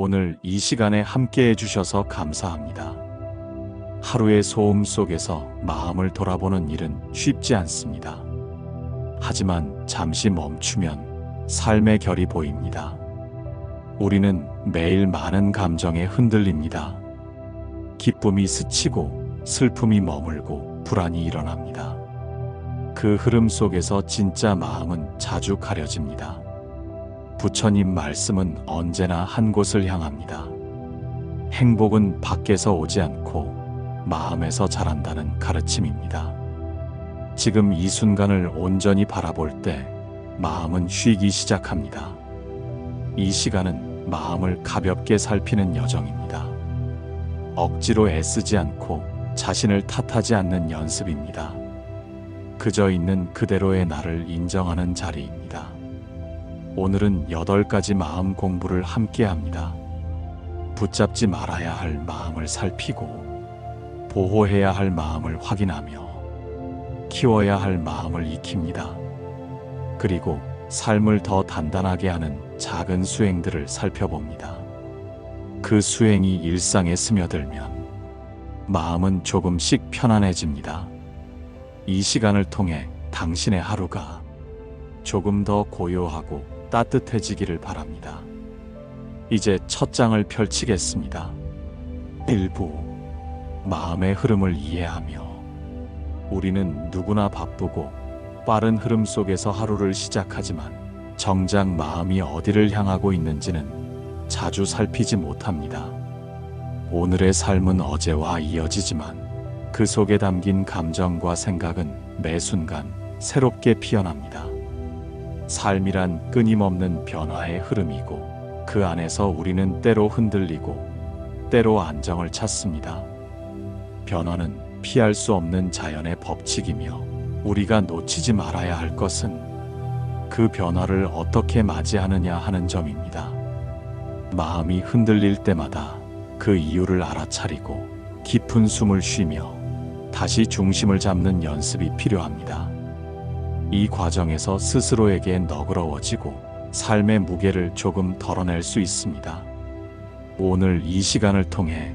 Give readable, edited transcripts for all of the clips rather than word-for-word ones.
오늘 이 시간에 함께 해주셔서 감사합니다. 하루의 소음 속에서 마음을 돌아보는 일은 쉽지 않습니다. 하지만 잠시 멈추면 삶의 결이 보입니다. 우리는 매일 많은 감정에 흔들립니다. 기쁨이 스치고 슬픔이 머물고 불안이 일어납니다. 그 흐름 속에서 진짜 마음은 자주 가려집니다. 부처님 말씀은 언제나 한 곳을 향합니다. 행복은 밖에서 오지 않고 마음에서 자란다는 가르침입니다. 지금 이 순간을 온전히 바라볼 때 마음은 쉬기 시작합니다. 이 시간은 마음을 가볍게 살피는 여정입니다. 억지로 애쓰지 않고 자신을 탓하지 않는 연습입니다. 그저 있는 그대로의 나를 인정하는 자리입니다. 오늘은 8가지 마음 공부를 함께 합니다. 붙잡지 말아야 할 마음을 살피고, 보호해야 할 마음을 확인하며, 키워야 할 마음을 익힙니다. 그리고 삶을 더 단단하게 하는 작은 수행들을 살펴봅니다. 그 수행이 일상에 스며들면 마음은 조금씩 편안해집니다. 이 시간을 통해 당신의 하루가 조금 더 고요하고 따뜻해지기를 바랍니다. 이제 첫 장을 펼치겠습니다. 1부. 마음의 흐름을 이해하며. 우리는 누구나 바쁘고 빠른 흐름 속에서 하루를 시작하지만 정작 마음이 어디를 향하고 있는지는 자주 살피지 못합니다. 오늘의 삶은 어제와 이어지지만 그 속에 담긴 감정과 생각은 매 순간 새롭게 피어납니다. 삶이란 끊임없는 변화의 흐름이고 그 안에서 우리는 때로 흔들리고 때로 안정을 찾습니다. 변화는 피할 수 없는 자연의 법칙이며 우리가 놓치지 말아야 할 것은 그 변화를 어떻게 맞이하느냐 하는 점입니다. 마음이 흔들릴 때마다 그 이유를 알아차리고 깊은 숨을 쉬며 다시 중심을 잡는 연습이 필요합니다. 이 과정에서 스스로에게 너그러워지고 삶의 무게를 조금 덜어낼 수 있습니다. 오늘 이 시간을 통해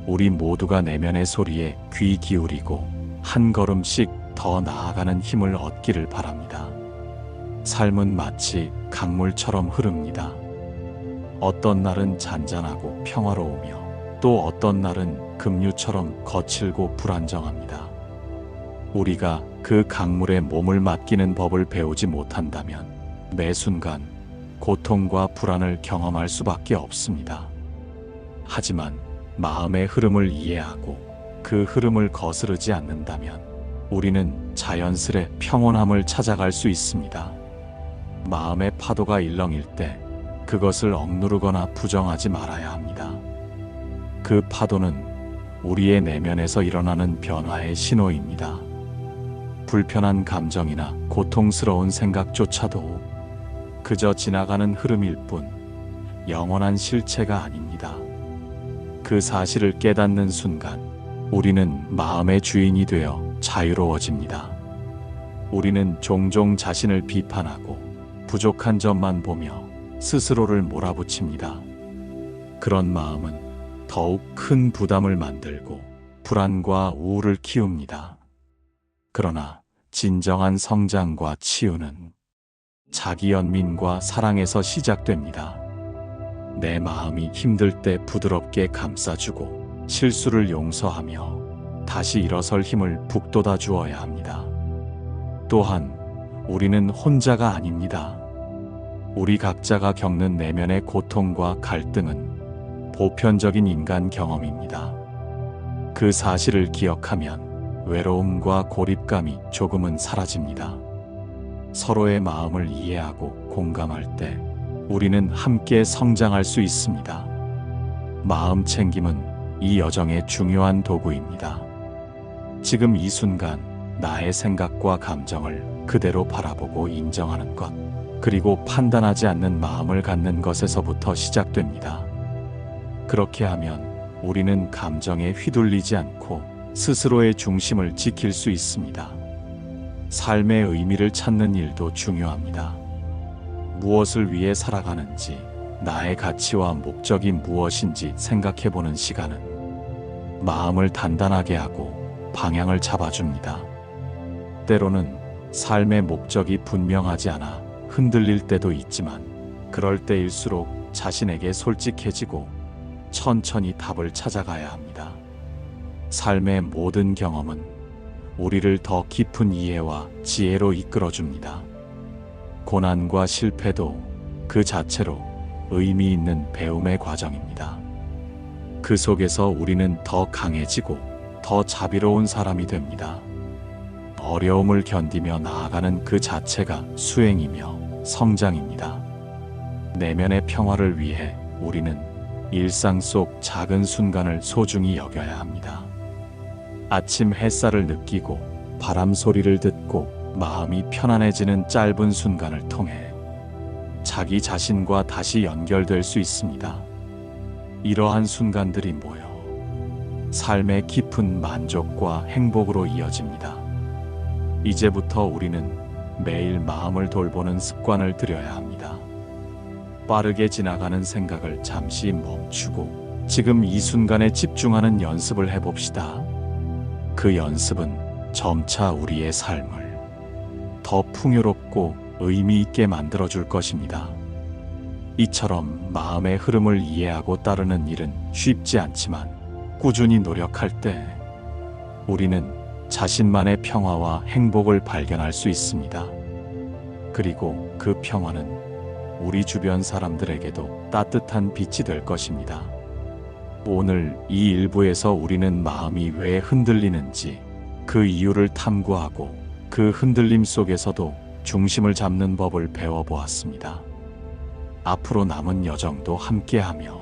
우리 모두가 내면의 소리에 귀 기울이고 한 걸음씩 더 나아가는 힘을 얻기를 바랍니다. 삶은 마치 강물처럼 흐릅니다. 어떤 날은 잔잔하고 평화로우며 또 어떤 날은 급류처럼 거칠고 불안정합니다. 우리가 그 강물에 몸을 맡기는 법을 배우지 못한다면 매 순간 고통과 불안을 경험할 수밖에 없습니다. 하지만 마음의 흐름을 이해하고 그 흐름을 거스르지 않는다면 우리는 자연스레 평온함을 찾아갈 수 있습니다. 마음의 파도가 일렁일 때 그것을 억누르거나 부정하지 말아야 합니다. 그 파도는 우리의 내면에서 일어나는 변화의 신호입니다. 불편한 감정이나 고통스러운 생각조차도 그저 지나가는 흐름일 뿐 영원한 실체가 아닙니다. 그 사실을 깨닫는 순간 우리는 마음의 주인이 되어 자유로워집니다. 우리는 종종 자신을 비판하고 부족한 점만 보며 스스로를 몰아붙입니다. 그런 마음은 더욱 큰 부담을 만들고 불안과 우울을 키웁니다. 그러나 진정한 성장과 치유는 자기 연민과 사랑에서 시작됩니다. 내 마음이 힘들 때 부드럽게 감싸주고 실수를 용서하며 다시 일어설 힘을 북돋아 주어야 합니다. 또한 우리는 혼자가 아닙니다. 우리 각자가 겪는 내면의 고통과 갈등은 보편적인 인간 경험입니다. 그 사실을 기억하면 외로움과 고립감이 조금은 사라집니다. 서로의 마음을 이해하고 공감할 때 우리는 함께 성장할 수 있습니다. 마음 챙김은 이 여정의 중요한 도구입니다. 지금 이 순간 나의 생각과 감정을 그대로 바라보고 인정하는 것, 그리고 판단하지 않는 마음을 갖는 것에서부터 시작됩니다. 그렇게 하면 우리는 감정에 휘둘리지 않고 스스로의 중심을 지킬 수 있습니다. 삶의 의미를 찾는 일도 중요합니다. 무엇을 위해 살아가는지, 나의 가치와 목적이 무엇인지 생각해보는 시간은 마음을 단단하게 하고 방향을 잡아줍니다. 때로는 삶의 목적이 분명하지 않아 흔들릴 때도 있지만 그럴 때일수록 자신에게 솔직해지고 천천히 답을 찾아가야 합니다. 삶의 모든 경험은 우리를 더 깊은 이해와 지혜로 이끌어줍니다. 고난과 실패도 그 자체로 의미 있는 배움의 과정입니다. 그 속에서 우리는 더 강해지고 더 자비로운 사람이 됩니다. 어려움을 견디며 나아가는 그 자체가 수행이며 성장입니다. 내면의 평화를 위해 우리는 일상 속 작은 순간을 소중히 여겨야 합니다. 아침 햇살을 느끼고 바람 소리를 듣고 마음이 편안해지는 짧은 순간을 통해 자기 자신과 다시 연결될 수 있습니다. 이러한 순간들이 모여 삶의 깊은 만족과 행복으로 이어집니다. 이제부터 우리는 매일 마음을 돌보는 습관을 들여야 합니다. 빠르게 지나가는 생각을 잠시 멈추고 지금 이 순간에 집중하는 연습을 해봅시다. 그 연습은 점차 우리의 삶을 더 풍요롭고 의미 있게 만들어줄 것입니다. 이처럼 마음의 흐름을 이해하고 따르는 일은 쉽지 않지만 꾸준히 노력할 때 우리는 자신만의 평화와 행복을 발견할 수 있습니다. 그리고 그 평화는 우리 주변 사람들에게도 따뜻한 빛이 될 것입니다. 오늘 이 일부에서 우리는 마음이 왜 흔들리는지 그 이유를 탐구하고 그 흔들림 속에서도 중심을 잡는 법을 배워보았습니다. 앞으로 남은 여정도 함께하며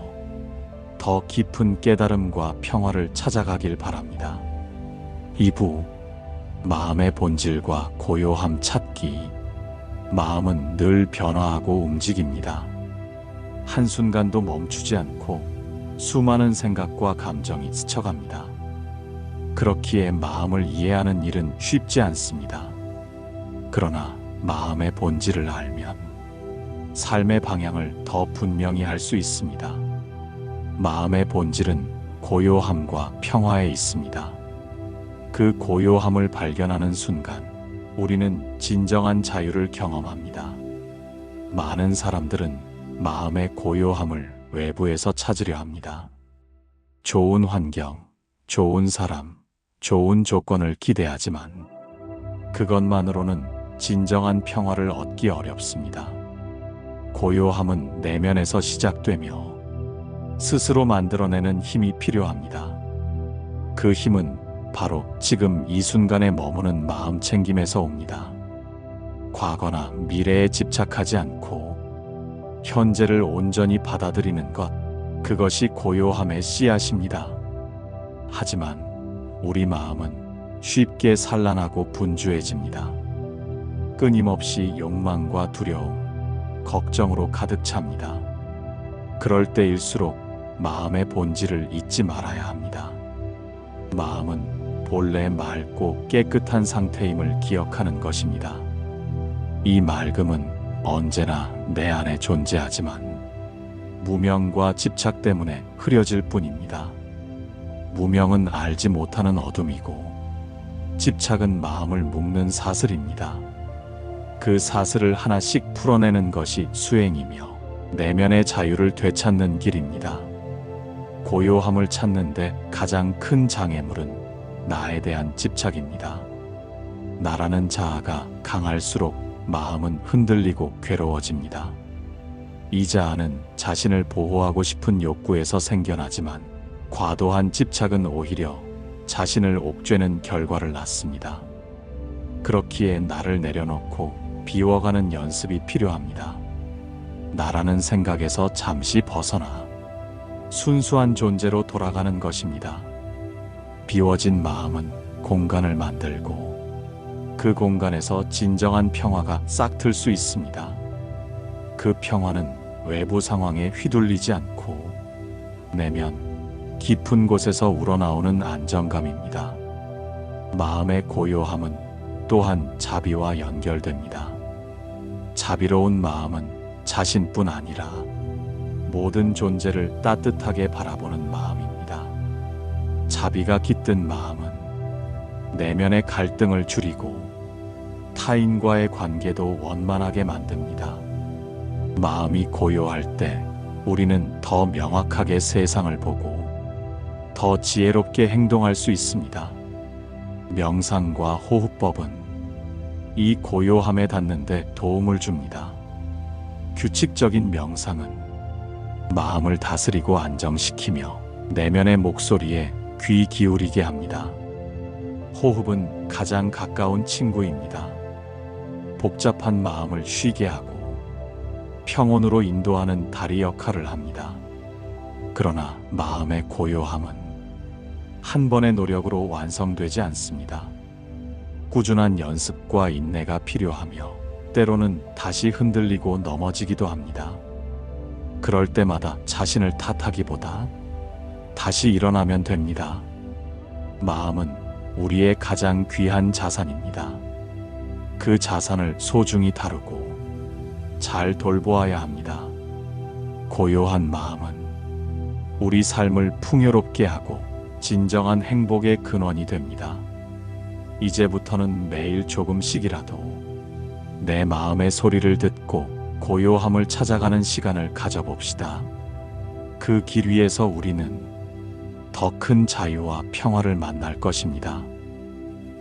더 깊은 깨달음과 평화를 찾아가길 바랍니다. 2부 마음의 본질과 고요함 찾기. 마음은 늘 변화하고 움직입니다. 한순간도 멈추지 않고 수많은 생각과 감정이 스쳐갑니다. 그렇기에 마음을 이해하는 일은 쉽지 않습니다. 그러나 마음의 본질을 알면 삶의 방향을 더 분명히 할 수 있습니다. 마음의 본질은 고요함과 평화에 있습니다. 그 고요함을 발견하는 순간 우리는 진정한 자유를 경험합니다. 많은 사람들은 마음의 고요함을 외부에서 찾으려 합니다. 좋은 환경, 좋은 사람, 좋은 조건을 기대하지만 그것만으로는 진정한 평화를 얻기 어렵습니다. 고요함은 내면에서 시작되며 스스로 만들어내는 힘이 필요합니다. 그 힘은 바로 지금 이 순간에 머무는 마음 챙김에서 옵니다. 과거나 미래에 집착하지 않고 현재를 온전히 받아들이는 것, 그것이 고요함의 씨앗입니다. 하지만 우리 마음은 쉽게 산란하고 분주해집니다. 끊임없이 욕망과 두려움, 걱정으로 가득 찹니다. 그럴 때일수록 마음의 본질을 잊지 말아야 합니다. 마음은 본래 맑고 깨끗한 상태임을 기억하는 것입니다. 이 맑음은 언제나 내 안에 존재하지만 무명과 집착 때문에 흐려질 뿐입니다. 무명은 알지 못하는 어둠이고 집착은 마음을 묶는 사슬입니다. 그 사슬을 하나씩 풀어내는 것이 수행이며 내면의 자유를 되찾는 길입니다. 고요함을 찾는데 가장 큰 장애물은 나에 대한 집착입니다. 나라는 자아가 강할수록 마음은 흔들리고 괴로워집니다. 이 자아는 자신을 보호하고 싶은 욕구에서 생겨나지만 과도한 집착은 오히려 자신을 옥죄는 결과를 낳습니다. 그렇기에 나를 내려놓고 비워가는 연습이 필요합니다. 나라는 생각에서 잠시 벗어나 순수한 존재로 돌아가는 것입니다. 비워진 마음은 공간을 만들고 그 공간에서 진정한 평화가 싹틀 수 있습니다. 그 평화는 외부 상황에 휘둘리지 않고 내면 깊은 곳에서 우러나오는 안정감입니다. 마음의 고요함은 또한 자비와 연결됩니다. 자비로운 마음은 자신뿐 아니라 모든 존재를 따뜻하게 바라보는 마음입니다. 자비가 깃든 마음은 내면의 갈등을 줄이고 타인과의 관계도 원만하게 만듭니다. 마음이 고요할 때 우리는 더 명확하게 세상을 보고 더 지혜롭게 행동할 수 있습니다. 명상과 호흡법은 이 고요함에 닿는 데 도움을 줍니다. 규칙적인 명상은 마음을 다스리고 안정시키며 내면의 목소리에 귀 기울이게 합니다. 호흡은 가장 가까운 친구입니다. 복잡한 마음을 쉬게 하고 평온으로 인도하는 다리 역할을 합니다. 그러나 마음의 고요함은 한 번의 노력으로 완성되지 않습니다. 꾸준한 연습과 인내가 필요하며 때로는 다시 흔들리고 넘어지기도 합니다. 그럴 때마다 자신을 탓하기보다 다시 일어나면 됩니다. 마음은 우리의 가장 귀한 자산입니다. 그 자산을 소중히 다루고 잘 돌보아야 합니다. 고요한 마음은 우리 삶을 풍요롭게 하고 진정한 행복의 근원이 됩니다. 이제부터는 매일 조금씩이라도 내 마음의 소리를 듣고 고요함을 찾아가는 시간을 가져봅시다. 그 길 위에서 우리는 더 큰 자유와 평화를 만날 것입니다.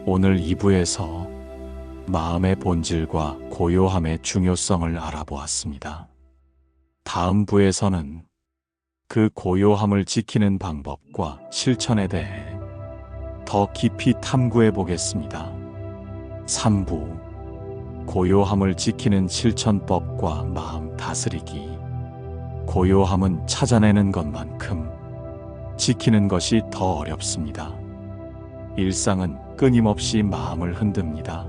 오늘 2부에서 마음의 본질과 고요함의 중요성을 알아보았습니다. 다음 부에서는 그 고요함을 지키는 방법과 실천에 대해 더 깊이 탐구해 보겠습니다. 3부 고요함을 지키는 실천법과 마음 다스리기. 고요함은 찾아내는 것만큼 지키는 것이 더 어렵습니다. 일상은 끊임없이 마음을 흔듭니다.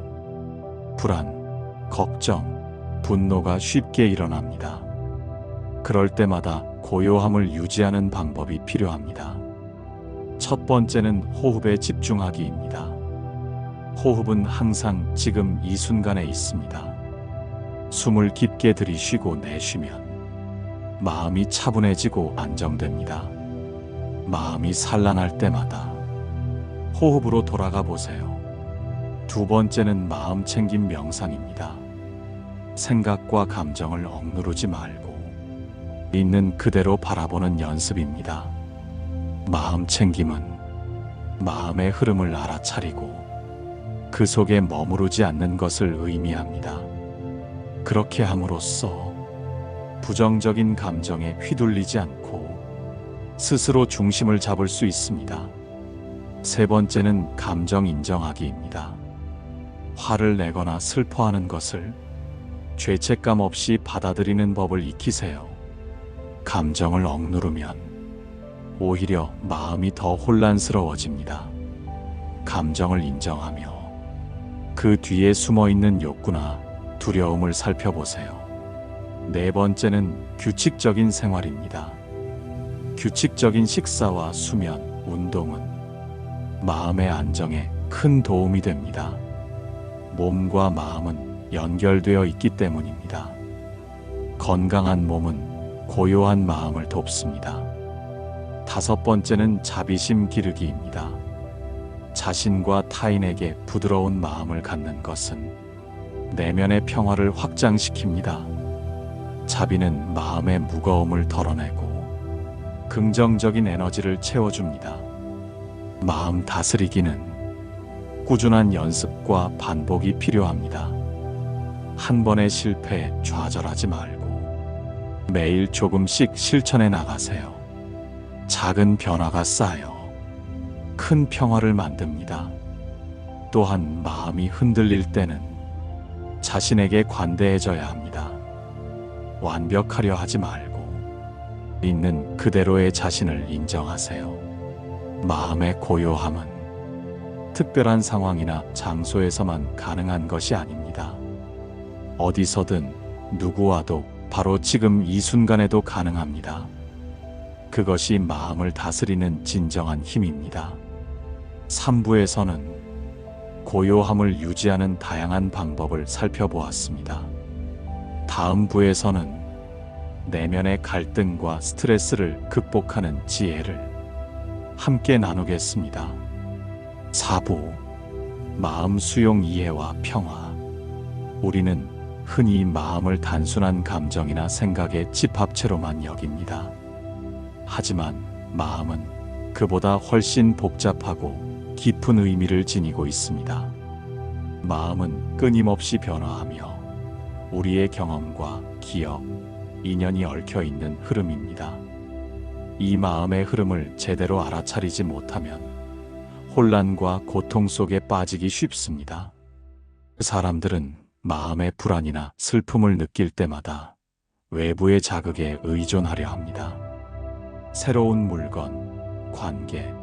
불안, 걱정, 분노가 쉽게 일어납니다. 그럴 때마다 고요함을 유지하는 방법이 필요합니다. 첫 번째는 호흡에 집중하기입니다. 호흡은 항상 지금 이 순간에 있습니다. 숨을 깊게 들이쉬고 내쉬면 마음이 차분해지고 안정됩니다. 마음이 산란할 때마다 호흡으로 돌아가 보세요. 두 번째는 마음 챙김 명상입니다. 생각과 감정을 억누르지 말고 있는 그대로 바라보는 연습입니다. 마음 챙김은 마음의 흐름을 알아차리고 그 속에 머무르지 않는 것을 의미합니다. 그렇게 함으로써 부정적인 감정에 휘둘리지 않고 스스로 중심을 잡을 수 있습니다. 세 번째는 감정 인정하기입니다. 화를 내거나 슬퍼하는 것을 죄책감 없이 받아들이는 법을 익히세요. 감정을 억누르면 오히려 마음이 더 혼란스러워집니다. 감정을 인정하며 그 뒤에 숨어있는 욕구나 두려움을 살펴보세요. 네 번째는 규칙적인 생활입니다. 규칙적인 식사와 수면, 운동은 마음의 안정에 큰 도움이 됩니다. 몸과 마음은 연결되어 있기 때문입니다. 건강한 몸은 고요한 마음을 돕습니다. 다섯 번째는 자비심 기르기입니다. 자신과 타인에게 부드러운 마음을 갖는 것은 내면의 평화를 확장시킵니다. 자비는 마음의 무거움을 덜어내고 긍정적인 에너지를 채워줍니다. 마음 다스리기는 꾸준한 연습과 반복이 필요합니다. 한 번의 실패에 좌절하지 말고 매일 조금씩 실천해 나가세요. 작은 변화가 쌓여 큰 평화를 만듭니다. 또한 마음이 흔들릴 때는 자신에게 관대해져야 합니다. 완벽하려 하지 말고 있는 그대로의 자신을 인정하세요. 마음의 고요함은 특별한 상황이나 장소에서만 가능한 것이 아닙니다. 어디서든 누구와도 바로 지금 이 순간에도 가능합니다. 그것이 마음을 다스리는 진정한 힘입니다. 3부에서는 고요함을 유지하는 다양한 방법을 살펴보았습니다. 다음 부에서는 내면의 갈등과 스트레스를 극복하는 지혜를 함께 나누겠습니다. 4부 마음 수용 이해와 평화. 우리는 흔히 마음을 단순한 감정이나 생각의 집합체로만 여깁니다. 하지만 마음은 그보다 훨씬 복잡하고 깊은 의미를 지니고 있습니다. 마음은 끊임없이 변화하며 우리의 경험과 기억, 인연이 얽혀 있는 흐름입니다. 이 마음의 흐름을 제대로 알아차리지 못하면 혼란과 고통 속에 빠지기 쉽습니다. 사람들은 마음의 불안이나 슬픔을 느낄 때마다 외부의 자극에 의존하려 합니다. 새로운 물건, 관계,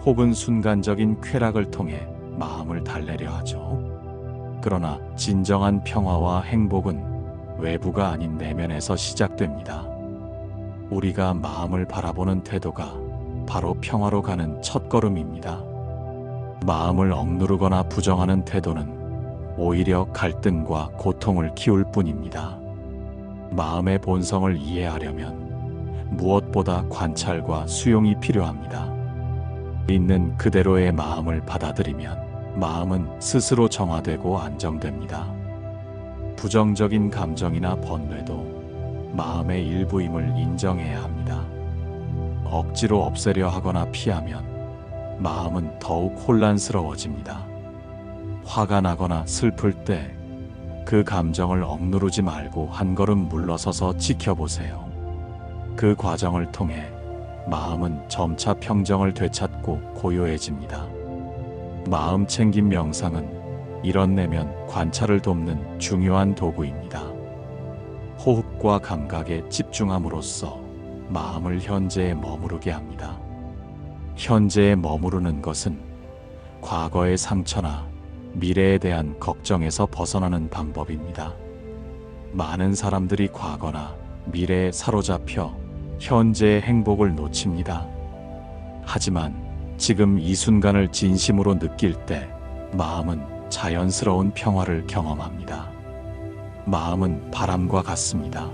혹은 순간적인 쾌락을 통해 마음을 달래려 하죠. 그러나 진정한 평화와 행복은 외부가 아닌 내면에서 시작됩니다. 우리가 마음을 바라보는 태도가 바로 평화로 가는 첫걸음입니다. 마음을 억누르거나 부정하는 태도는 오히려 갈등과 고통을 키울 뿐입니다. 마음의 본성을 이해하려면 무엇보다 관찰과 수용이 필요합니다. 있는 그대로의 마음을 받아들이면 마음은 스스로 정화되고 안정됩니다. 부정적인 감정이나 번뇌도 마음의 일부임을 인정해야 합니다. 억지로 없애려 하거나 피하면 마음은 더욱 혼란스러워집니다. 화가 나거나 슬플 때 그 감정을 억누르지 말고 한 걸음 물러서서 지켜보세요. 그 과정을 통해 마음은 점차 평정을 되찾고 고요해집니다. 마음 챙김 명상은 이런 내면 관찰을 돕는 중요한 도구입니다. 호흡과 감각에 집중함으로써 마음을 현재에 머무르게 합니다. 현재에 머무르는 것은 과거의 상처나 미래에 대한 걱정에서 벗어나는 방법입니다. 많은 사람들이 과거나 미래에 사로잡혀 현재의 행복을 놓칩니다. 하지만 지금 이 순간을 진심으로 느낄 때 마음은 자연스러운 평화를 경험합니다. 마음은 바람과 같습니다.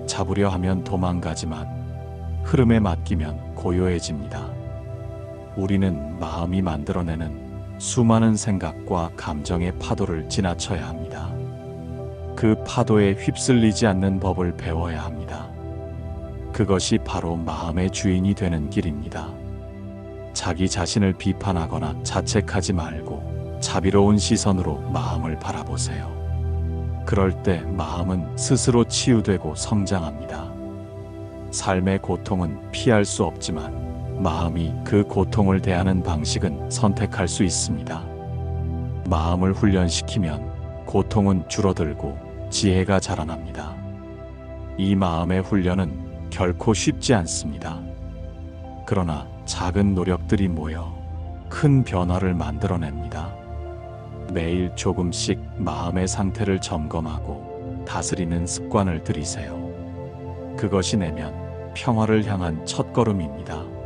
잡으려 하면 도망가지만 흐름에 맡기면 고요해집니다. 우리는 마음이 만들어내는 수많은 생각과 감정의 파도를 지나쳐야 합니다. 그 파도에 휩쓸리지 않는 법을 배워야 합니다. 그것이 바로 마음의 주인이 되는 길입니다. 자기 자신을 비판하거나 자책하지 말고 자비로운 시선으로 마음을 바라보세요. 그럴 때 마음은 스스로 치유되고 성장합니다. 삶의 고통은 피할 수 없지만 마음이 그 고통을 대하는 방식은 선택할 수 있습니다. 마음을 훈련시키면 고통은 줄어들고 지혜가 자라납니다. 이 마음의 훈련은 결코 쉽지 않습니다. 그러나 작은 노력들이 모여 큰 변화를 만들어냅니다. 매일 조금씩 마음의 상태를 점검하고 다스리는 습관을 들이세요. 그것이 내면 평화를 향한 첫걸음입니다.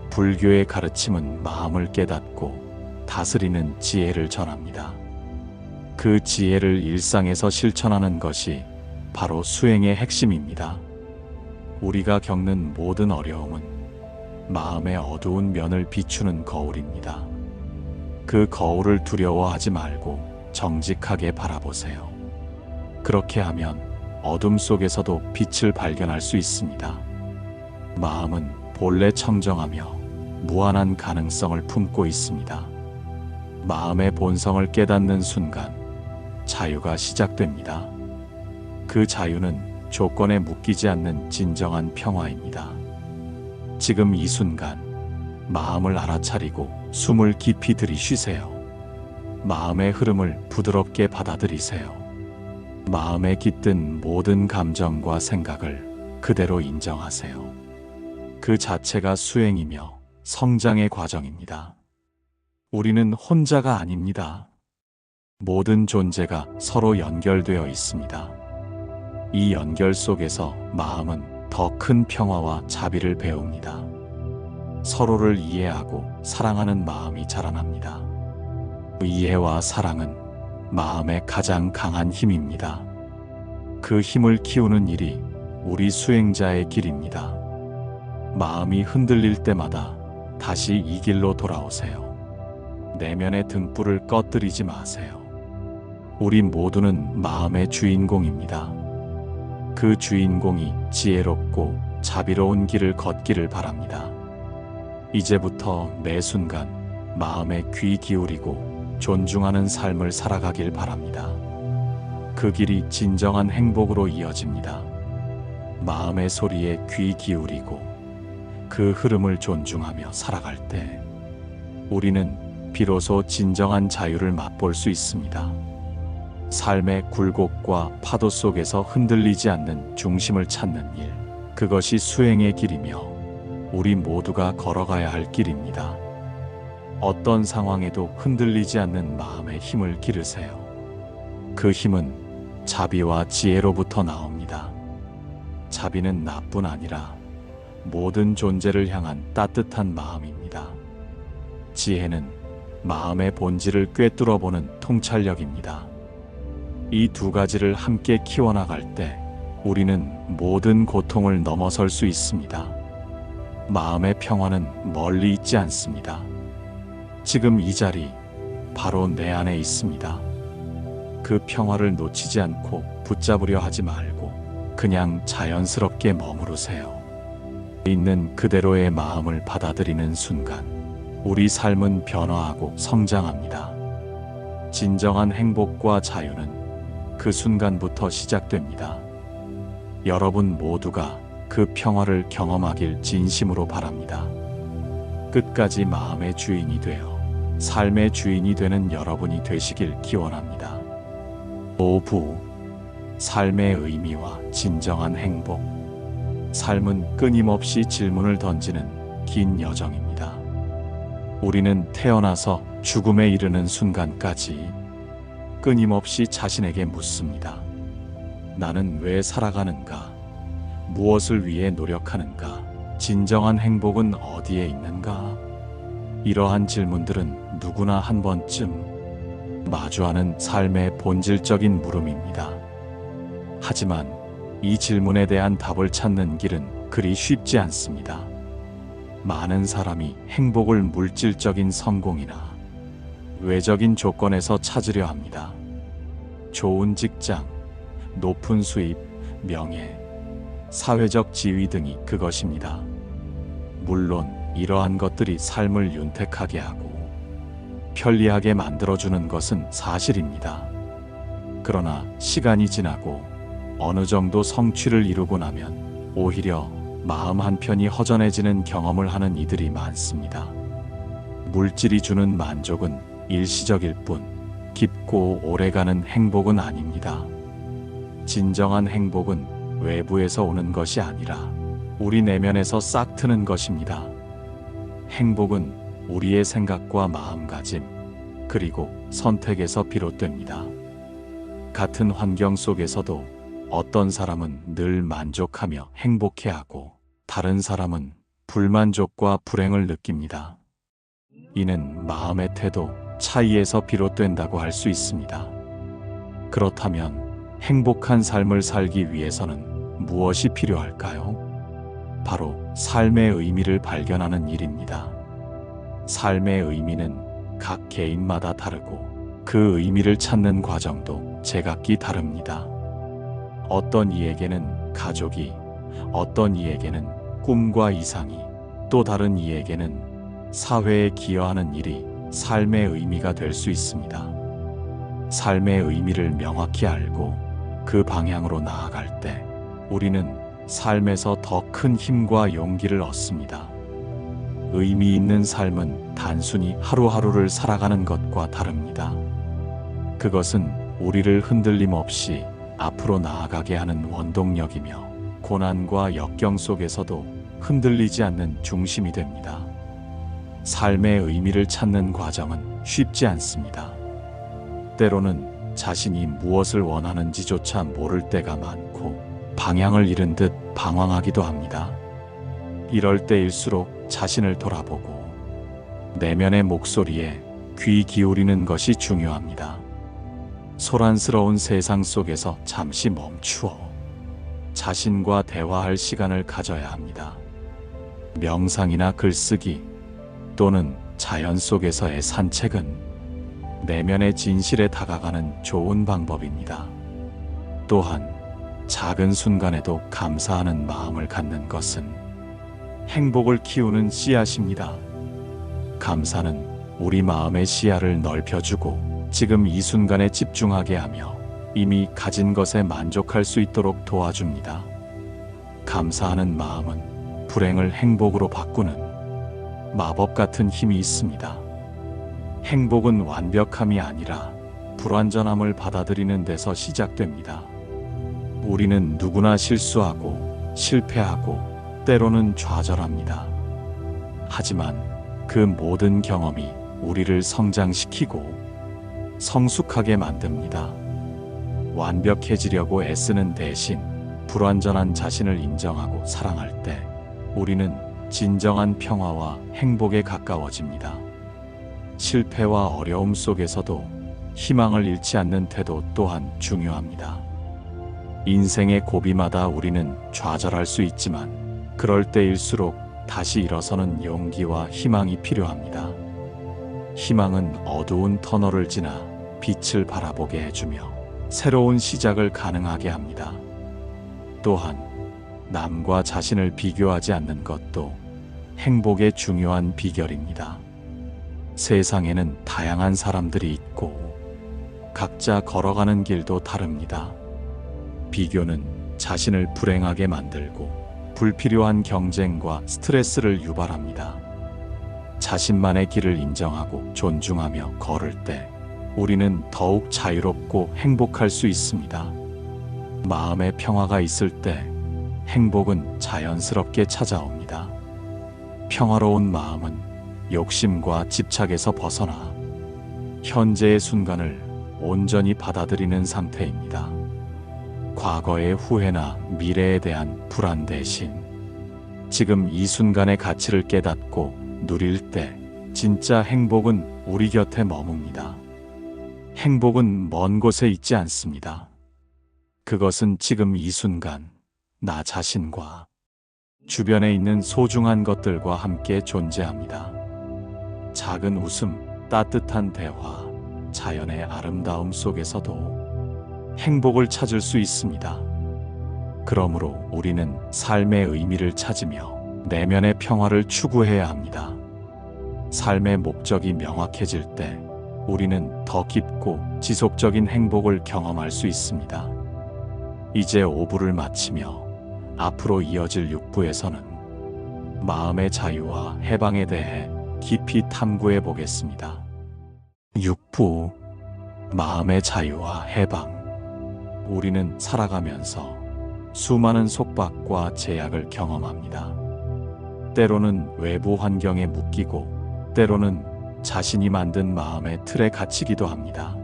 불교의 가르침은 마음을 깨닫고 다스리는 지혜를 전합니다. 그 지혜를 일상에서 실천하는 것이 바로 수행의 핵심입니다. 우리가 겪는 모든 어려움은 마음의 어두운 면을 비추는 거울입니다. 그 거울을 두려워하지 말고 정직하게 바라보세요. 그렇게 하면 어둠 속에서도 빛을 발견할 수 있습니다. 마음은 본래 청정하며 무한한 가능성을 품고 있습니다. 마음의 본성을 깨닫는 순간 자유가 시작됩니다. 그 자유는 조건에 묶이지 않는 진정한 평화입니다. 지금 이 순간 마음을 알아차리고 숨을 깊이 들이쉬세요. 마음의 흐름을 부드럽게 받아들이세요. 마음에 깃든 모든 감정과 생각을 그대로 인정하세요. 그 자체가 수행이며 성장의 과정입니다. 우리는 혼자가 아닙니다. 모든 존재가 서로 연결되어 있습니다. 이 연결 속에서 마음은 더 큰 평화와 자비를 배웁니다. 서로를 이해하고 사랑하는 마음이 자라납니다. 이해와 사랑은 마음의 가장 강한 힘입니다. 그 힘을 키우는 일이 우리 수행자의 길입니다. 마음이 흔들릴 때마다 다시 이 길로 돌아오세요. 내면의 등불을 꺼뜨리지 마세요. 우리 모두는 마음의 주인공입니다. 그 주인공이 지혜롭고 자비로운 길을 걷기를 바랍니다. 이제부터 매 순간 마음에 귀 기울이고 존중하는 삶을 살아가길 바랍니다. 그 길이 진정한 행복으로 이어집니다. 마음의 소리에 귀 기울이고 그 흐름을 존중하며 살아갈 때 우리는 비로소 진정한 자유를 맛볼 수 있습니다. 삶의 굴곡과 파도 속에서 흔들리지 않는 중심을 찾는 일, 그것이 수행의 길이며 우리 모두가 걸어가야 할 길입니다. 어떤 상황에도 흔들리지 않는 마음의 힘을 기르세요. 그 힘은 자비와 지혜로부터 나옵니다. 자비는 나뿐 아니라 모든 존재를 향한 따뜻한 마음입니다. 지혜는 마음의 본질을 꿰뚫어 보는 통찰력입니다. 이 두 가지를 함께 키워나갈 때 우리는 모든 고통을 넘어설 수 있습니다. 마음의 평화는 멀리 있지 않습니다. 지금 이 자리, 바로 내 안에 있습니다. 그 평화를 놓치지 않고 붙잡으려 하지 말고 그냥 자연스럽게 머무르세요. 있는 그대로의 마음을 받아들이는 순간 우리 삶은 변화하고 성장합니다. 진정한 행복과 자유는 그 순간부터 시작됩니다. 여러분 모두가 그 평화를 경험하길 진심으로 바랍니다. 끝까지 마음의 주인이 되어 삶의 주인이 되는 여러분이 되시길 기원합니다. 5부 삶의 의미와 진정한 행복. 삶은 끊임없이 질문을 던지는 긴 여정입니다. 우리는 태어나서 죽음에 이르는 순간까지 끊임없이 자신에게 묻습니다. 나는 왜 살아가는가? 무엇을 위해 노력하는가? 진정한 행복은 어디에 있는가? 이러한 질문들은 누구나 한 번쯤 마주하는 삶의 본질적인 물음입니다. 하지만 이 질문에 대한 답을 찾는 길은 그리 쉽지 않습니다. 많은 사람이 행복을 물질적인 성공이나 외적인 조건에서 찾으려 합니다. 좋은 직장, 높은 수입, 명예, 사회적 지위 등이 그것입니다. 물론 이러한 것들이 삶을 윤택하게 하고 편리하게 만들어주는 것은 사실입니다. 그러나 시간이 지나고 어느 정도 성취를 이루고 나면 오히려 마음 한편이 허전해지는 경험을 하는 이들이 많습니다. 물질이 주는 만족은 일시적일 뿐 깊고 오래가는 행복은 아닙니다. 진정한 행복은 외부에서 오는 것이 아니라 우리 내면에서 싹 트는 것입니다. 행복은 우리의 생각과 마음가짐, 그리고 선택에서 비롯됩니다. 같은 환경 속에서도 어떤 사람은 늘 만족하며 행복해하고 다른 사람은 불만족과 불행을 느낍니다. 이는 마음의 태도 차이에서 비롯된다고 할 수 있습니다. 그렇다면 행복한 삶을 살기 위해서는 무엇이 필요할까요? 바로 삶의 의미를 발견하는 일입니다. 삶의 의미는 각 개인마다 다르고 그 의미를 찾는 과정도 제각기 다릅니다. 어떤 이에게는 가족이, 어떤 이에게는 꿈과 이상이, 또 다른 이에게는 사회에 기여하는 일이 삶의 의미가 될 수 있습니다. 삶의 의미를 명확히 알고 그 방향으로 나아갈 때 우리는 삶에서 더 큰 힘과 용기를 얻습니다. 의미 있는 삶은 단순히 하루하루를 살아가는 것과 다릅니다. 그것은 우리를 흔들림 없이 앞으로 나아가게 하는 원동력이며 고난과 역경 속에서도 흔들리지 않는 중심이 됩니다. 삶의 의미를 찾는 과정은 쉽지 않습니다. 때로는 자신이 무엇을 원하는지조차 모를 때가 많고 방향을 잃은 듯 방황하기도 합니다. 이럴 때일수록 자신을 돌아보고 내면의 목소리에 귀 기울이는 것이 중요합니다. 소란스러운 세상 속에서 잠시 멈추어 자신과 대화할 시간을 가져야 합니다. 명상이나 글쓰기 또는 자연 속에서의 산책은 내면의 진실에 다가가는 좋은 방법입니다. 또한 작은 순간에도 감사하는 마음을 갖는 것은 행복을 키우는 씨앗입니다. 감사는 우리 마음의 시야를 넓혀주고 지금 이 순간에 집중하게 하며 이미 가진 것에 만족할 수 있도록 도와줍니다. 감사하는 마음은 불행을 행복으로 바꾸는 마법 같은 힘이 있습니다. 행복은 완벽함이 아니라 불완전함을 받아들이는 데서 시작됩니다. 우리는 누구나 실수하고 실패하고 때로는 좌절합니다. 하지만 그 모든 경험이 우리를 성장시키고 성숙하게 만듭니다. 완벽해지려고 애쓰는 대신 불완전한 자신을 인정하고 사랑할 때 우리는 진정한 평화와 행복에 가까워집니다. 실패와 어려움 속에서도 희망을 잃지 않는 태도 또한 중요합니다. 인생의 고비마다 우리는 좌절할 수 있지만 그럴 때일수록 다시 일어서는 용기와 희망이 필요합니다. 희망은 어두운 터널을 지나 빛을 바라보게 해주며 새로운 시작을 가능하게 합니다. 또한 남과 자신을 비교하지 않는 것도 행복의 중요한 비결입니다. 세상에는 다양한 사람들이 있고 각자 걸어가는 길도 다릅니다. 비교는 자신을 불행하게 만들고 불필요한 경쟁과 스트레스를 유발합니다. 자신만의 길을 인정하고 존중하며 걸을 때 우리는 더욱 자유롭고 행복할 수 있습니다. 마음의 평화가 있을 때 행복은 자연스럽게 찾아옵니다. 평화로운 마음은 욕심과 집착에서 벗어나 현재의 순간을 온전히 받아들이는 상태입니다. 과거의 후회나 미래에 대한 불안 대신 지금 이 순간의 가치를 깨닫고 누릴 때 진짜 행복은 우리 곁에 머뭅니다. 행복은 먼 곳에 있지 않습니다. 그것은 지금 이 순간 나 자신과 주변에 있는 소중한 것들과 함께 존재합니다. 작은 웃음, 따뜻한 대화, 자연의 아름다움 속에서도 행복을 찾을 수 있습니다. 그러므로 우리는 삶의 의미를 찾으며 내면의 평화를 추구해야 합니다. 삶의 목적이 명확해질 때 우리는 더 깊고 지속적인 행복을 경험할 수 있습니다. 이제 5부를 마치며 앞으로 이어질 6부에서는 마음의 자유와 해방에 대해 깊이 탐구해 보겠습니다. 6부 마음의 자유와 해방. 우리는 살아가면서 수많은 속박과 제약을 경험합니다. 때로는 외부 환경에 묶이고 때로는 자신이 만든 마음의 틀에 갇히기도 합니다.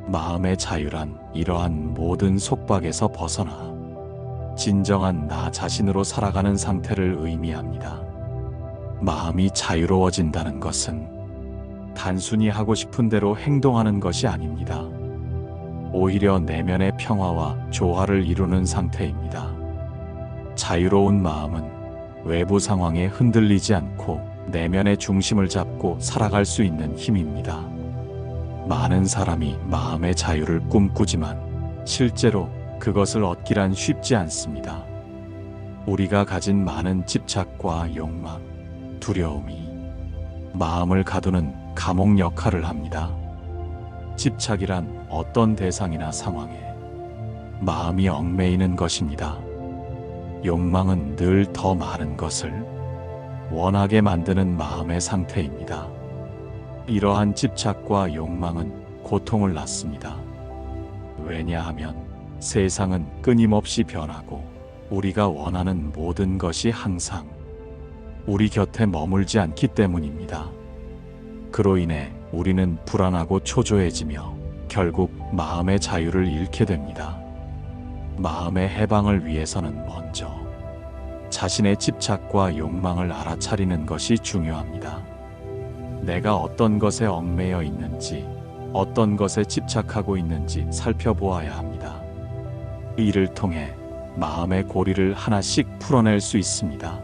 마음의 자유란 이러한 모든 속박에서 벗어나 진정한 나 자신으로 살아가는 상태를 의미합니다. 마음이 자유로워진다는 것은 단순히 하고 싶은 대로 행동하는 것이 아닙니다. 오히려 내면의 평화와 조화를 이루는 상태입니다. 자유로운 마음은 외부 상황에 흔들리지 않고 내면의 중심을 잡고 살아갈 수 있는 힘입니다. 많은 사람이 마음의 자유를 꿈꾸지만 실제로 그것을 얻기란 쉽지 않습니다. 우리가 가진 많은 집착과 욕망, 두려움이 마음을 가두는 감옥 역할을 합니다. 집착이란 어떤 대상이나 상황에 마음이 얽매이는 것입니다. 욕망은 늘 더 많은 것을 원하게 만드는 마음의 상태입니다. 이러한 집착과 욕망은 고통을 낳습니다. 왜냐하면 세상은 끊임없이 변하고 우리가 원하는 모든 것이 항상 우리 곁에 머물지 않기 때문입니다. 그로 인해 우리는 불안하고 초조해지며 결국 마음의 자유를 잃게 됩니다. 마음의 해방을 위해서는 먼저 자신의 집착과 욕망을 알아차리는 것이 중요합니다. 내가 어떤 것에 얽매여 있는지, 어떤 것에 집착하고 있는지 살펴보아야 합니다. 이를 통해 마음의 고리를 하나씩 풀어낼 수 있습니다.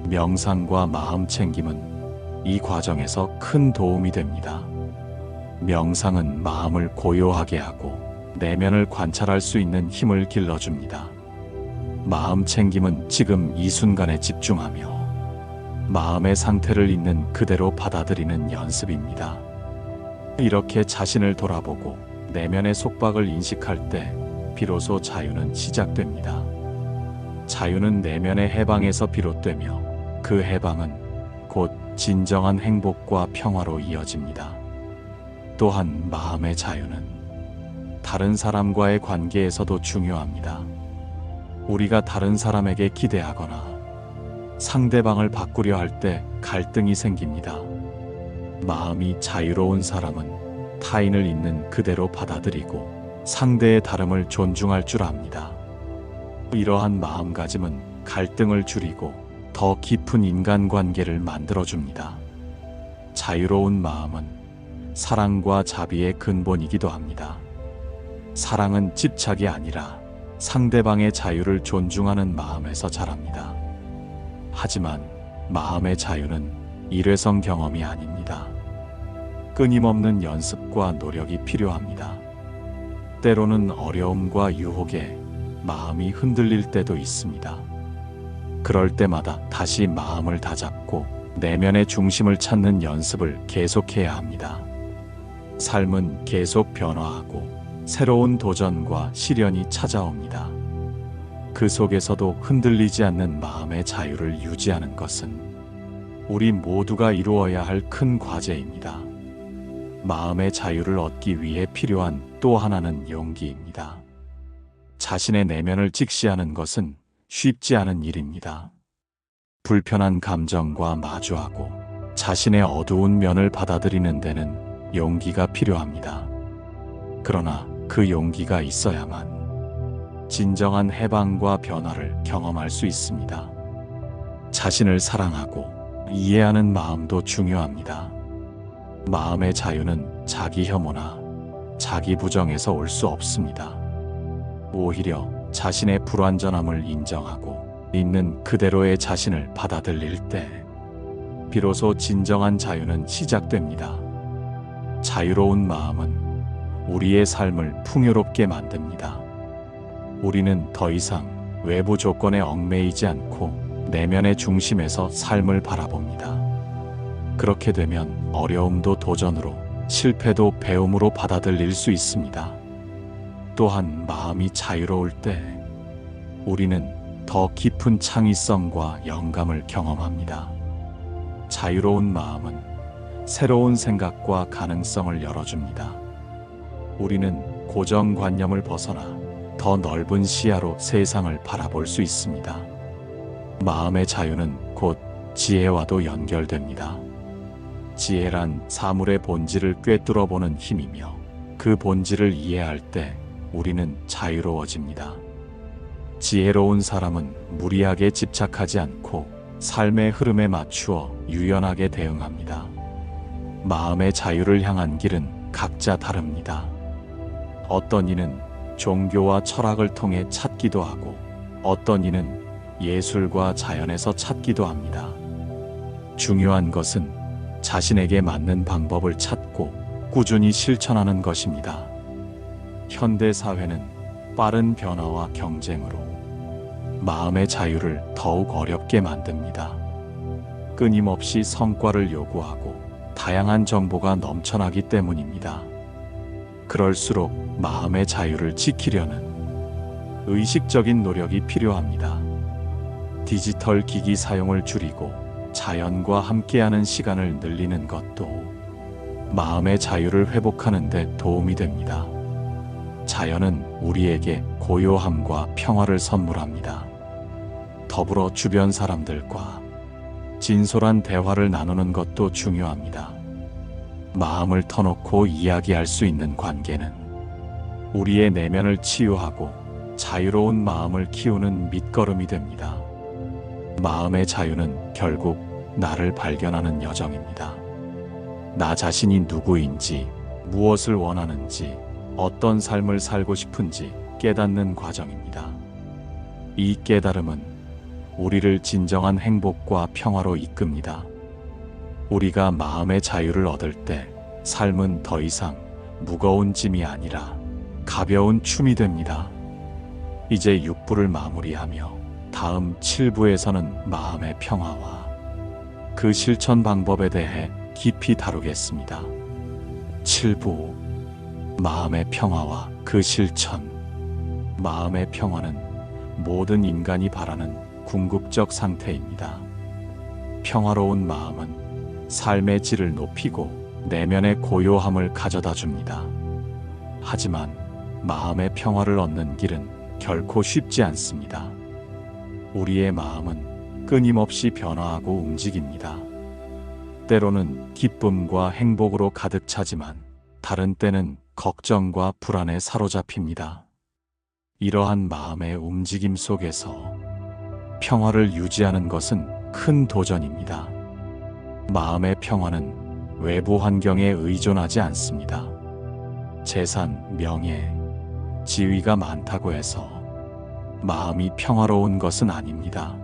명상과 마음 챙김은 이 과정에서 큰 도움이 됩니다. 명상은 마음을 고요하게 하고 내면을 관찰할 수 있는 힘을 길러줍니다. 마음 챙김은 지금 이 순간에 집중하며 마음의 상태를 있는 그대로 받아들이는 연습입니다. 이렇게 자신을 돌아보고 내면의 속박을 인식할 때 비로소 자유는 시작됩니다. 자유는 내면의 해방에서 비롯되며 그 해방은 곧 진정한 행복과 평화로 이어집니다. 또한 마음의 자유는 다른 사람과의 관계에서도 중요합니다. 우리가 다른 사람에게 기대하거나 상대방을 바꾸려 할 때 갈등이 생깁니다. 마음이 자유로운 사람은 타인을 있는 그대로 받아들이고 상대의 다름을 존중할 줄 압니다. 이러한 마음가짐은 갈등을 줄이고 더 깊은 인간관계를 만들어줍니다. 자유로운 마음은 사랑과 자비의 근본이기도 합니다. 사랑은 집착이 아니라 상대방의 자유를 존중하는 마음에서 자랍니다. 하지만 마음의 자유는 일회성 경험이 아닙니다. 끊임없는 연습과 노력이 필요합니다. 때로는 어려움과 유혹에 마음이 흔들릴 때도 있습니다. 그럴 때마다 다시 마음을 다잡고 내면의 중심을 찾는 연습을 계속해야 합니다. 삶은 계속 변화하고 새로운 도전과 시련이 찾아옵니다. 그 속에서도 흔들리지 않는 마음의 자유를 유지하는 것은 우리 모두가 이루어야 할 큰 과제입니다. 마음의 자유를 얻기 위해 필요한 또 하나는 용기입니다. 자신의 내면을 직시하는 것은 쉽지 않은 일입니다. 불편한 감정과 마주하고 자신의 어두운 면을 받아들이는 데는 용기가 필요합니다. 그러나 그 용기가 있어야만 진정한 해방과 변화를 경험할 수 있습니다. 자신을 사랑하고 이해하는 마음도 중요합니다. 마음의 자유는 자기 혐오나 자기 부정에서 올 수 없습니다. 오히려 자신의 불완전함을 인정하고 있는 그대로의 자신을 받아들일 때 비로소 진정한 자유는 시작됩니다. 자유로운 마음은 우리의 삶을 풍요롭게 만듭니다. 우리는 더 이상 외부 조건에 얽매이지 않고 내면의 중심에서 삶을 바라봅니다. 그렇게 되면 어려움도 도전으로, 실패도 배움으로 받아들일 수 있습니다. 또한 마음이 자유로울 때 우리는 더 깊은 창의성과 영감을 경험합니다. 자유로운 마음은 새로운 생각과 가능성을 열어줍니다. 우리는 고정관념을 벗어나 더 넓은 시야로 세상을 바라볼 수 있습니다. 마음의 자유는 곧 지혜와도 연결됩니다. 지혜란 사물의 본질을 꿰뚫어 보는 힘이며 그 본질을 이해할 때 우리는 자유로워집니다. 지혜로운 사람은 무리하게 집착하지 않고 삶의 흐름에 맞추어 유연하게 대응합니다. 마음의 자유를 향한 길은 각자 다릅니다. 어떤 이는 종교와 철학을 통해 찾기도 하고 어떤 이는 예술과 자연에서 찾기도 합니다. 중요한 것은 자신에게 맞는 방법을 찾고 꾸준히 실천하는 것입니다. 현대 사회는 빠른 변화와 경쟁으로 마음의 자유를 더욱 어렵게 만듭니다. 끊임없이 성과를 요구하고 다양한 정보가 넘쳐나기 때문입니다. 그럴수록 마음의 자유를 지키려는 의식적인 노력이 필요합니다. 디지털 기기 사용을 줄이고 자연과 함께하는 시간을 늘리는 것도 마음의 자유를 회복하는 데 도움이 됩니다. 자연은 우리에게 고요함과 평화를 선물합니다. 더불어 주변 사람들과 진솔한 대화를 나누는 것도 중요합니다. 마음을 터놓고 이야기할 수 있는 관계는 우리의 내면을 치유하고 자유로운 마음을 키우는 밑거름이 됩니다. 마음의 자유는 결국 나를 발견하는 여정입니다. 나 자신이 누구인지, 무엇을 원하는지, 어떤 삶을 살고 싶은지 깨닫는 과정입니다. 이 깨달음은 우리를 진정한 행복과 평화로 이끕니다. 우리가 마음의 자유를 얻을 때 삶은 더 이상 무거운 짐이 아니라 가벼운 춤이 됩니다. 이제 6부를 마무리하며 다음 7부에서는 마음의 평화와 그 실천 방법에 대해 깊이 다루겠습니다. 7부 마음의 평화와 그 실천. 마음의 평화는 모든 인간이 바라는 궁극적 상태입니다. 평화로운 마음은 삶의 질을 높이고 내면의 고요함을 가져다 줍니다. 하지만 마음의 평화를 얻는 길은 결코 쉽지 않습니다. 우리의 마음은 끊임없이 변화하고 움직입니다. 때로는 기쁨과 행복으로 가득 차지만 다른 때는 걱정과 불안에 사로잡힙니다. 이러한 마음의 움직임 속에서 평화를 유지하는 것은 큰 도전입니다. 마음의 평화는 외부 환경에 의존하지 않습니다. 재산, 명예, 지위가 많다고 해서 마음이 평화로운 것은 아닙니다.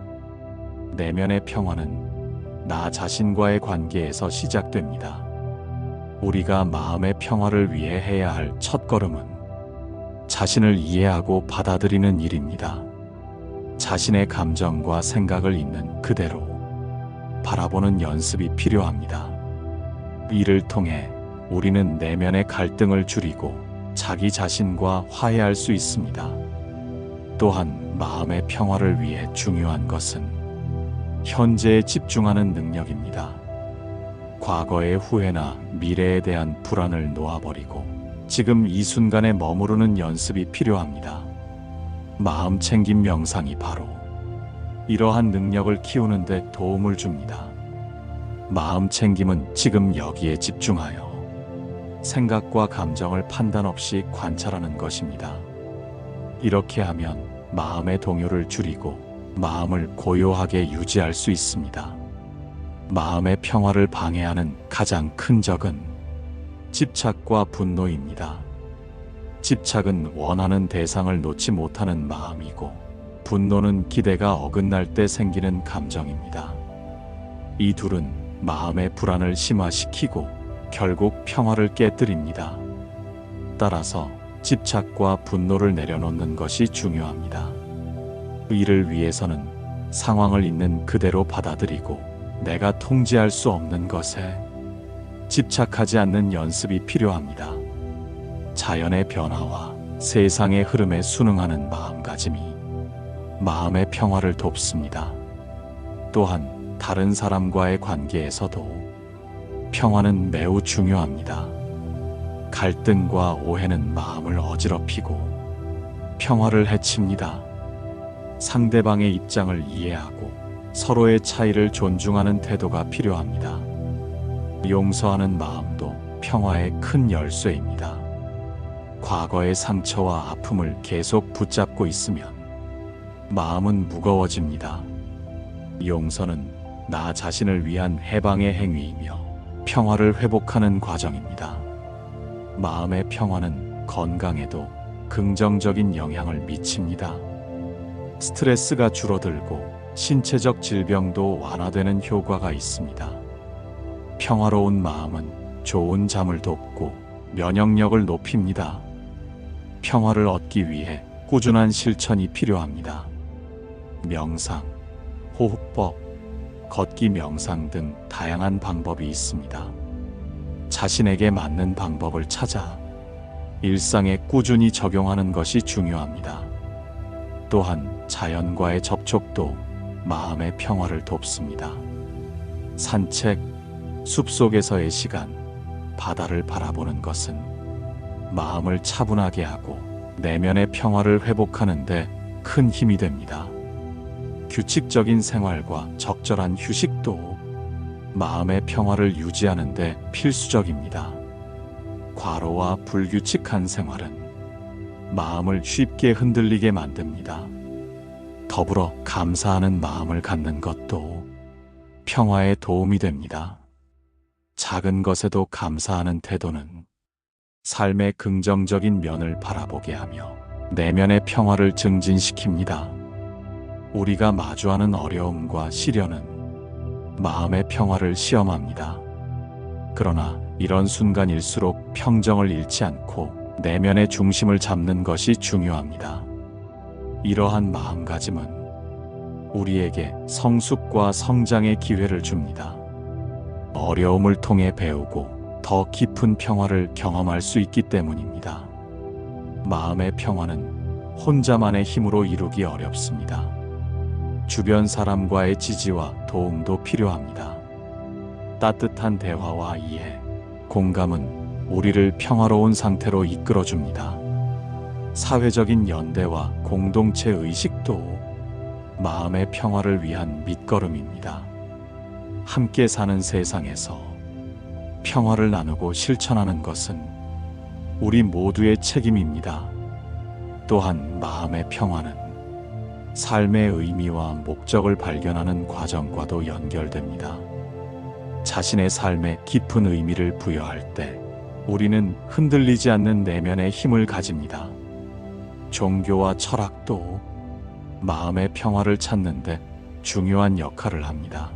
내면의 평화는 나 자신과의 관계에서 시작됩니다. 우리가 마음의 평화를 위해 해야 할 첫걸음은 자신을 이해하고 받아들이는 일입니다. 자신의 감정과 생각을 있는 그대로 바라보는 연습이 필요합니다. 이를 통해 우리는 내면의 갈등을 줄이고 자기 자신과 화해할 수 있습니다. 또한 마음의 평화를 위해 중요한 것은 현재에 집중하는 능력입니다. 과거의 후회나 미래에 대한 불안을 놓아버리고 지금 이 순간에 머무르는 연습이 필요합니다. 마음 챙김 명상이 바로 이러한 능력을 키우는 데 도움을 줍니다. 마음 챙김은 지금 여기에 집중하여 생각과 감정을 판단 없이 관찰하는 것입니다. 이렇게 하면 마음의 동요를 줄이고 마음을 고요하게 유지할 수 있습니다. 마음의 평화를 방해하는 가장 큰 적은 집착과 분노입니다. 집착은 원하는 대상을 놓지 못하는 마음이고, 분노는 기대가 어긋날 때 생기는 감정입니다. 이 둘은 마음의 불안을 심화시키고 결국 평화를 깨뜨립니다. 따라서 집착과 분노를 내려놓는 것이 중요합니다. 이를 위해서는 상황을 있는 그대로 받아들이고 내가 통제할 수 없는 것에 집착하지 않는 연습이 필요합니다. 자연의 변화와 세상의 흐름에 순응하는 마음가짐이 마음의 평화를 돕습니다. 또한 다른 사람과의 관계에서도 평화는 매우 중요합니다. 갈등과 오해는 마음을 어지럽히고 평화를 해칩니다. 상대방의 입장을 이해하고 서로의 차이를 존중하는 태도가 필요합니다. 용서하는 마음도 평화의 큰 열쇠입니다. 과거의 상처와 아픔을 계속 붙잡고 있으면 마음은 무거워집니다. 용서는 나 자신을 위한 해방의 행위이며 평화를 회복하는 과정입니다. 마음의 평화는 건강에도 긍정적인 영향을 미칩니다. 스트레스가 줄어들고 신체적 질병도 완화되는 효과가 있습니다. 평화로운 마음은 좋은 잠을 돕고 면역력을 높입니다. 평화를 얻기 위해 꾸준한 실천이 필요합니다. 명상, 호흡법, 걷기 명상 등 다양한 방법이 있습니다. 자신에게 맞는 방법을 찾아 일상에 꾸준히 적용하는 것이 중요합니다. 또한 자연과의 접촉도 마음의 평화를 돕습니다. 산책, 숲속에서의 시간, 바다를 바라보는 것은 마음을 차분하게 하고 내면의 평화를 회복하는 데 큰 힘이 됩니다. 규칙적인 생활과 적절한 휴식도 마음의 평화를 유지하는 데 필수적입니다. 과로와 불규칙한 생활은 마음을 쉽게 흔들리게 만듭니다. 더불어 감사하는 마음을 갖는 것도 평화에 도움이 됩니다. 작은 것에도 감사하는 태도는 삶의 긍정적인 면을 바라보게 하며 내면의 평화를 증진시킵니다. 우리가 마주하는 어려움과 시련은 마음의 평화를 시험합니다. 그러나 이런 순간일수록 평정을 잃지 않고 내면의 중심을 잡는 것이 중요합니다. 이러한 마음가짐은 우리에게 성숙과 성장의 기회를 줍니다. 어려움을 통해 배우고 더 깊은 평화를 경험할 수 있기 때문입니다. 마음의 평화는 혼자만의 힘으로 이루기 어렵습니다. 주변 사람과의 지지와 도움도 필요합니다. 따뜻한 대화와 이해, 공감은 우리를 평화로운 상태로 이끌어줍니다. 사회적인 연대와 공동체 의식도 마음의 평화를 위한 밑거름입니다. 함께 사는 세상에서 평화를 나누고 실천하는 것은 우리 모두의 책임입니다. 또한 마음의 평화는 삶의 의미와 목적을 발견하는 과정과도 연결됩니다. 자신의 삶에 깊은 의미를 부여할 때 우리는 흔들리지 않는 내면의 힘을 가집니다. 종교와 철학도 마음의 평화를 찾는 데 중요한 역할을 합니다.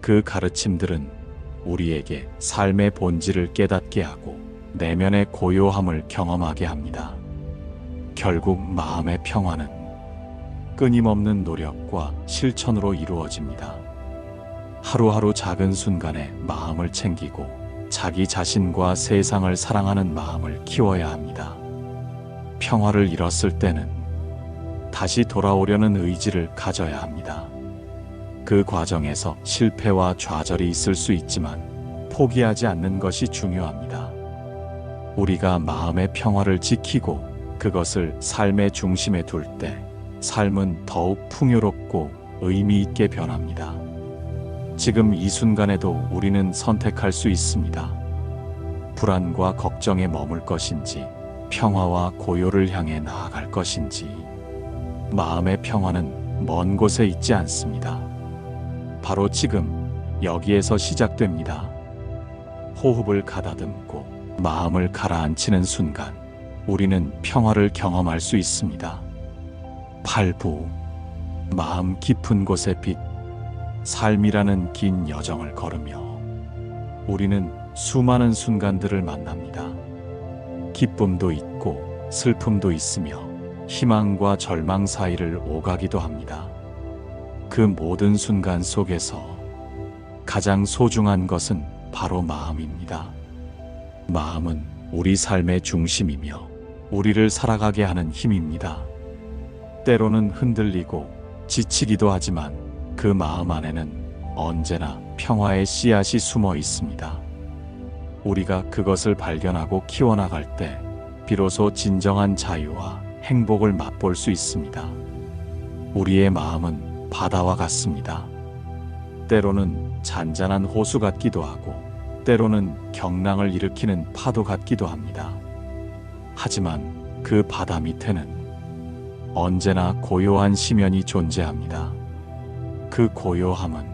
그 가르침들은 우리에게 삶의 본질을 깨닫게 하고 내면의 고요함을 경험하게 합니다. 결국 마음의 평화는 끊임없는 노력과 실천으로 이루어집니다. 하루하루 작은 순간에 마음을 챙기고 자기 자신과 세상을 사랑하는 마음을 키워야 합니다. 평화를 잃었을 때는 다시 돌아오려는 의지를 가져야 합니다. 그 과정에서 실패와 좌절이 있을 수 있지만 포기하지 않는 것이 중요합니다. 우리가 마음의 평화를 지키고 그것을 삶의 중심에 둘 때 삶은 더욱 풍요롭고 의미 있게 변합니다. 지금 이 순간에도 우리는 선택할 수 있습니다. 불안과 걱정에 머물 것인지 평화와 고요를 향해 나아갈 것인지. 마음의 평화는 먼 곳에 있지 않습니다. 바로 지금 여기에서 시작됩니다. 호흡을 가다듬고 마음을 가라앉히는 순간 우리는 평화를 경험할 수 있습니다. 8부 마음 깊은 곳의 빛. 삶이라는 긴 여정을 걸으며 우리는 수많은 순간들을 만납니다. 기쁨도 있고 슬픔도 있으며 희망과 절망 사이를 오가기도 합니다. 그 모든 순간 속에서 가장 소중한 것은 바로 마음입니다. 마음은 우리 삶의 중심이며 우리를 살아가게 하는 힘입니다. 때로는 흔들리고 지치기도 하지만 그 마음 안에는 언제나 평화의 씨앗이 숨어 있습니다. 우리가 그것을 발견하고 키워나갈 때 비로소 진정한 자유와 행복을 맛볼 수 있습니다. 우리의 마음은 바다와 같습니다. 때로는 잔잔한 호수 같기도 하고 때로는 경랑을 일으키는 파도 같기도 합니다. 하지만 그 바다 밑에는 언제나 고요한 심연이 존재합니다. 그 고요함은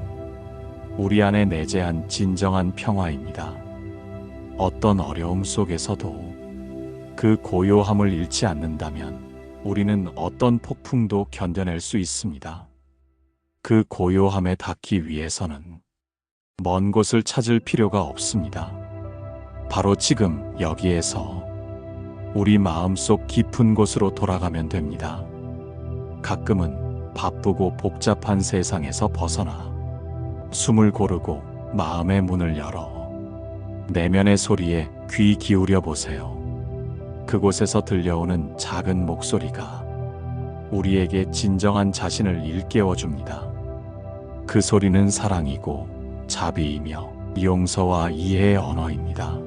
우리 안에 내재한 진정한 평화입니다. 어떤 어려움 속에서도 그 고요함을 잃지 않는다면 우리는 어떤 폭풍도 견뎌낼 수 있습니다. 그 고요함에 닿기 위해서는 먼 곳을 찾을 필요가 없습니다. 바로 지금 여기에서 우리 마음속 깊은 곳으로 돌아가면 됩니다. 가끔은 바쁘고 복잡한 세상에서 벗어나 숨을 고르고 마음의 문을 열어 내면의 소리에 귀 기울여 보세요. 그곳에서 들려오는 작은 목소리가 우리에게 진정한 자신을 일깨워 줍니다. 그 소리는 사랑이고 자비이며 용서와 이해의 언어입니다.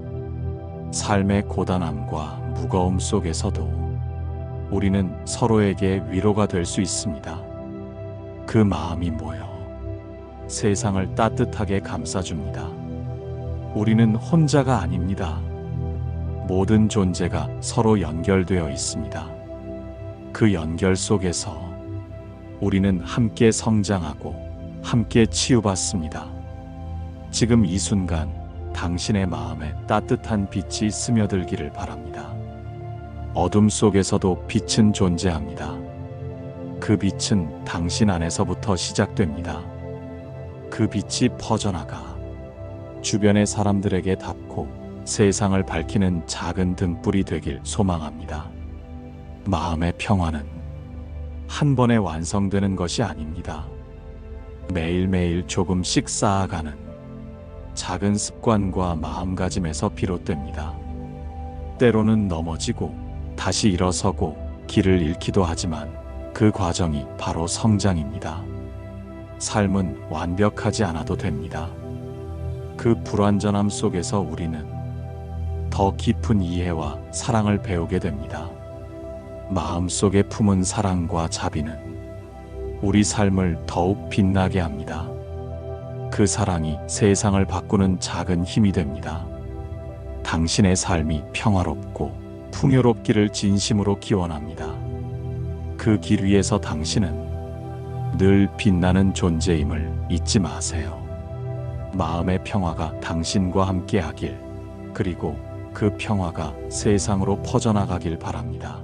삶의 고단함과 무거움 속에서도 우리는 서로에게 위로가 될 수 있습니다. 그 마음이 모여 세상을 따뜻하게 감싸줍니다. 우리는 혼자가 아닙니다. 모든 존재가 서로 연결되어 있습니다. 그 연결 속에서 우리는 함께 성장하고 함께 치유받습니다. 지금 이 순간 당신의 마음에 따뜻한 빛이 스며들기를 바랍니다. 어둠 속에서도 빛은 존재합니다. 그 빛은 당신 안에서부터 시작됩니다. 그 빛이 퍼져나가 주변의 사람들에게 닿고 세상을 밝히는 작은 등불이 되길 소망합니다. 마음의 평화는 한 번에 완성되는 것이 아닙니다. 매일매일 조금씩 쌓아가는 작은 습관과 마음가짐에서 비롯됩니다. 때로는 넘어지고 다시 일어서고 길을 잃기도 하지만 그 과정이 바로 성장입니다. 삶은 완벽하지 않아도 됩니다. 그 불완전함 속에서 우리는 더 깊은 이해와 사랑을 배우게 됩니다. 마음속에 품은 사랑과 자비는 우리 삶을 더욱 빛나게 합니다. 그 사랑이 세상을 바꾸는 작은 힘이 됩니다. 당신의 삶이 평화롭고 풍요롭기를 진심으로 기원합니다. 그 길 위에서 당신은 늘 빛나는 존재임을 잊지 마세요. 마음의 평화가 당신과 함께 하길, 그리고 그 평화가 세상으로 퍼져나가길 바랍니다.